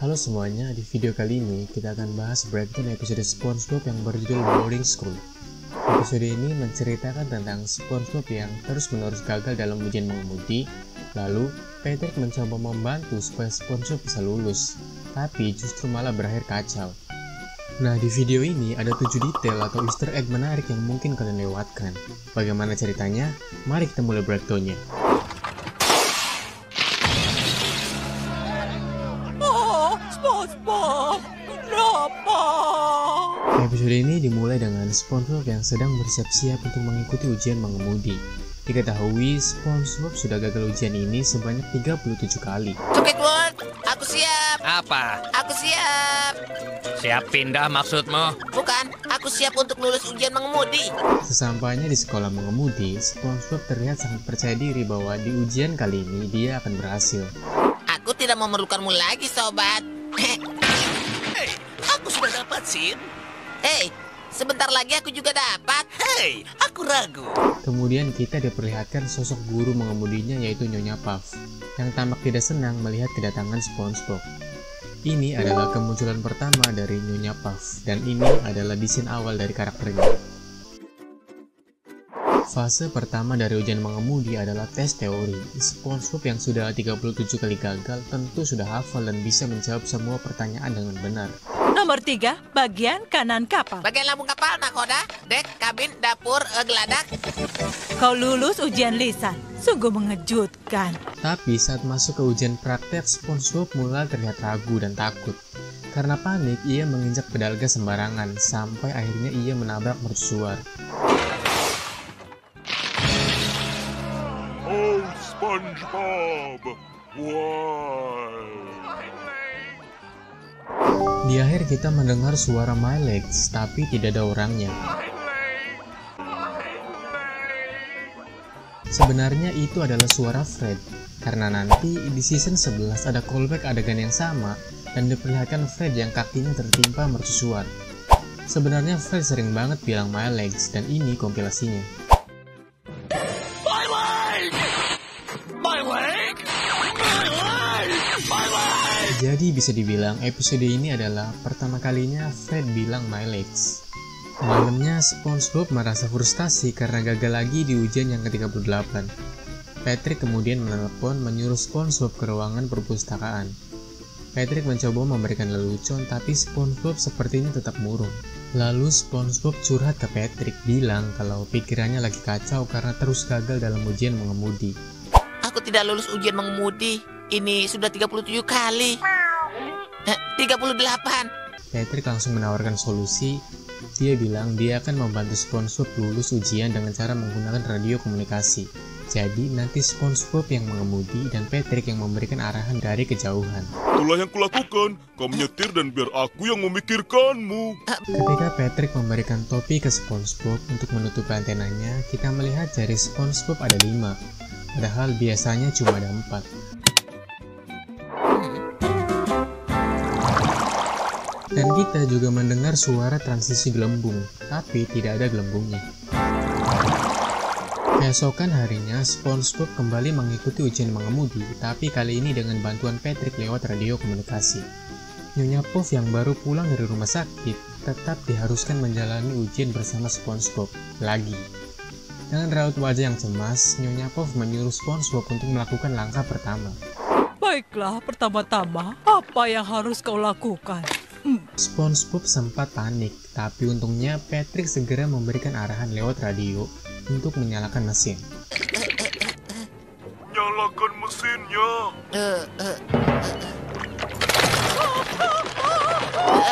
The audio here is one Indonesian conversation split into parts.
Halo semuanya, di video kali ini kita akan bahas breakdown episode SpongeBob yang berjudul Boarding School. Episode ini menceritakan tentang SpongeBob yang terus-menerus gagal dalam ujian mengemudi, lalu Patrick mencoba membantu supaya SpongeBob bisa lulus, tapi justru malah berakhir kacau. Nah, di video ini ada 7 detail atau easter egg menarik yang mungkin kalian lewatkan. Bagaimana ceritanya? Mari kita mulai breakdownnya. SpongeBob, kenapa? Episode ini dimulai dengan SpongeBob yang sedang bersiap-siap untuk mengikuti ujian mengemudi. Diketahui SpongeBob sudah gagal ujian ini sebanyak 37 kali. Squidward, aku siap. Apa? Aku siap. Siap pindah maksudmu? Bukan, aku siap untuk lulus ujian mengemudi. Sesampainya di sekolah mengemudi, SpongeBob terlihat sangat percaya diri bahwa di ujian kali ini dia akan berhasil. Aku tidak memerlukanmu lagi, sobat. Hei, aku sudah dapat, Sin. Hei, sebentar lagi aku juga dapat. Hei, aku ragu. Kemudian kita diperlihatkan sosok guru mengemudinya yaitu Nyonya Puff, yang tampak tidak senang melihat kedatangan SpongeBob. Ini adalah kemunculan pertama dari Nyonya Puff, dan ini adalah desain awal dari karakternya. Fase pertama dari ujian mengemudi adalah tes teori. SpongeBob yang sudah 37 kali gagal tentu sudah hafal dan bisa menjawab semua pertanyaan dengan benar. Nomor 3, bagian kanan kapal. Bagian lambung kapal, nakoda, dek, kabin, dapur, geladak. Kau lulus ujian lisan. Sungguh mengejutkan. Tapi saat masuk ke ujian praktek, SpongeBob mulai terlihat ragu dan takut. Karena panik, ia menginjak pedal gas sembarangan, sampai akhirnya ia menabrak mercusuar. Oh, SpongeBob, why? Di akhir kita mendengar suara My Legs, tapi tidak ada orangnya. Sebenarnya itu adalah suara Fred, karena nanti di season 11 ada callback adegan yang sama, dan diperlihatkan Fred yang kakinya tertimpa mercusuar. Sebenarnya Fred sering banget bilang My Legs, dan ini kompilasinya. Jadi bisa dibilang episode ini adalah pertama kalinya Fred bilang My Legs. Malamnya SpongeBob merasa frustasi karena gagal lagi di ujian yang ke-38. Patrick kemudian menelpon menyuruh SpongeBob ke ruangan perpustakaan. Patrick mencoba memberikan lelucon tapi SpongeBob sepertinya tetap murung. Lalu SpongeBob curhat ke Patrick bilang kalau pikirannya lagi kacau karena terus gagal dalam ujian mengemudi. Aku tidak lulus ujian mengemudi. Ini sudah 37 kali. 38. Patrick langsung menawarkan solusi. Dia bilang dia akan membantu SpongeBob lulus ujian dengan cara menggunakan radio komunikasi. Jadi nanti SpongeBob yang mengemudi dan Patrick yang memberikan arahan dari kejauhan. Itulah yang kulakukan. Kau menyetir dan biar aku yang memikirkanmu. Ketika Patrick memberikan topi ke SpongeBob untuk menutupi antenanya, kita melihat jari SpongeBob ada 5. Padahal biasanya cuma ada 4. Dan kita juga mendengar suara transisi gelembung, tapi tidak ada gelembungnya. Keesokan harinya, SpongeBob kembali mengikuti ujian mengemudi, tapi kali ini dengan bantuan Patrick lewat radio komunikasi. Nyonya Puff yang baru pulang dari rumah sakit, tetap diharuskan menjalani ujian bersama SpongeBob lagi. Dengan raut wajah yang cemas, Nyonya Puff menyuruh SpongeBob untuk melakukan langkah pertama. Baiklah, pertama-tama, apa yang harus kau lakukan? SpongeBob sempat panik, tapi untungnya Patrick segera memberikan arahan lewat radio untuk menyalakan mesin. Nyalakan mesinnya.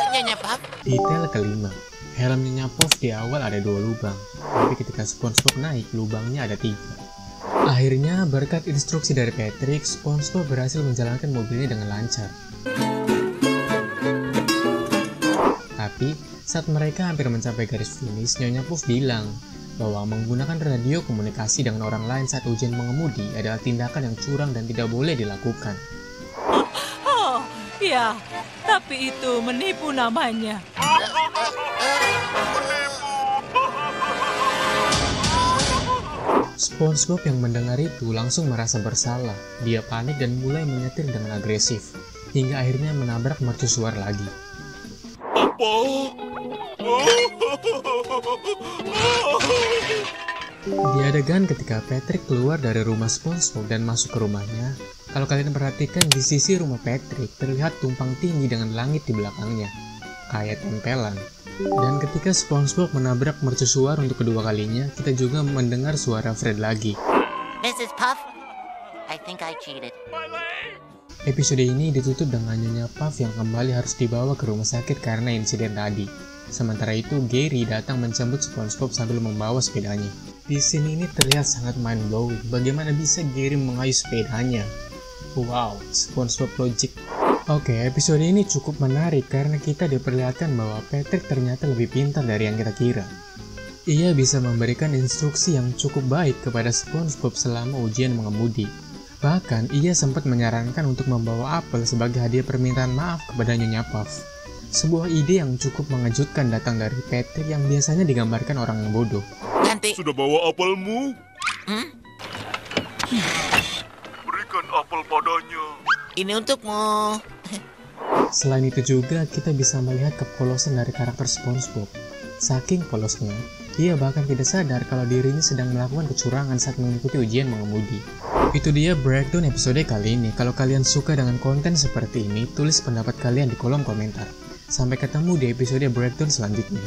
Nyonya Puff. Detail kelima, helm Nyonya Puff di awal ada 2 lubang, tapi ketika SpongeBob naik, lubangnya ada 3. Akhirnya, berkat instruksi dari Patrick, SpongeBob berhasil menjalankan mobilnya dengan lancar. Tapi, saat mereka hampir mencapai garis finish, Nyonya Puff bilang bahwa menggunakan radio komunikasi dengan orang lain saat ujian mengemudi adalah tindakan yang curang dan tidak boleh dilakukan. Oh, ya, tapi itu menipu namanya. SpongeBob yang mendengar itu langsung merasa bersalah. Dia panik dan mulai menyetir dengan agresif. hingga akhirnya menabrak mercusuar lagi. Apa? Di adegan ketika Patrick keluar dari rumah SpongeBob dan masuk ke rumahnya, kalau kalian perhatikan di sisi rumah Patrick terlihat tumpang tinggi dengan langit di belakangnya, kayak tempelan. Dan ketika SpongeBob menabrak mercusuar untuk kedua kalinya, kita juga mendengar suara Fred lagi. Mrs. Puff, I think I cheated. Episode ini ditutup dengan Nyonya Puff yang kembali harus dibawa ke rumah sakit karena insiden tadi. Sementara itu, Gary datang menjemput SpongeBob sambil membawa sepedanya. Di sini ini terlihat sangat mind-blowing. Bagaimana bisa Gary mengayuh sepedanya? Wow, SpongeBob logic. Oke, episode ini cukup menarik karena kita diperlihatkan bahwa Patrick ternyata lebih pintar dari yang kita kira. Ia bisa memberikan instruksi yang cukup baik kepada SpongeBob selama ujian mengemudi. Bahkan, ia sempat menyarankan untuk membawa apel sebagai hadiah permintaan maaf kepada Nyonya Puff. Sebuah ide yang cukup mengejutkan datang dari Patrick yang biasanya digambarkan orang yang bodoh. Nanti. Sudah bawa apelmu? Berikan apel padanya. Ini untukmu. Selain itu juga, kita bisa melihat kepolosan dari karakter SpongeBob. Saking polosnya, ia bahkan tidak sadar kalau dirinya sedang melakukan kecurangan saat mengikuti ujian mengemudi. Itu dia breakdown episode kali ini. Kalau kalian suka dengan konten seperti ini, tulis pendapat kalian di kolom komentar. Sampai ketemu di episode breakdown selanjutnya.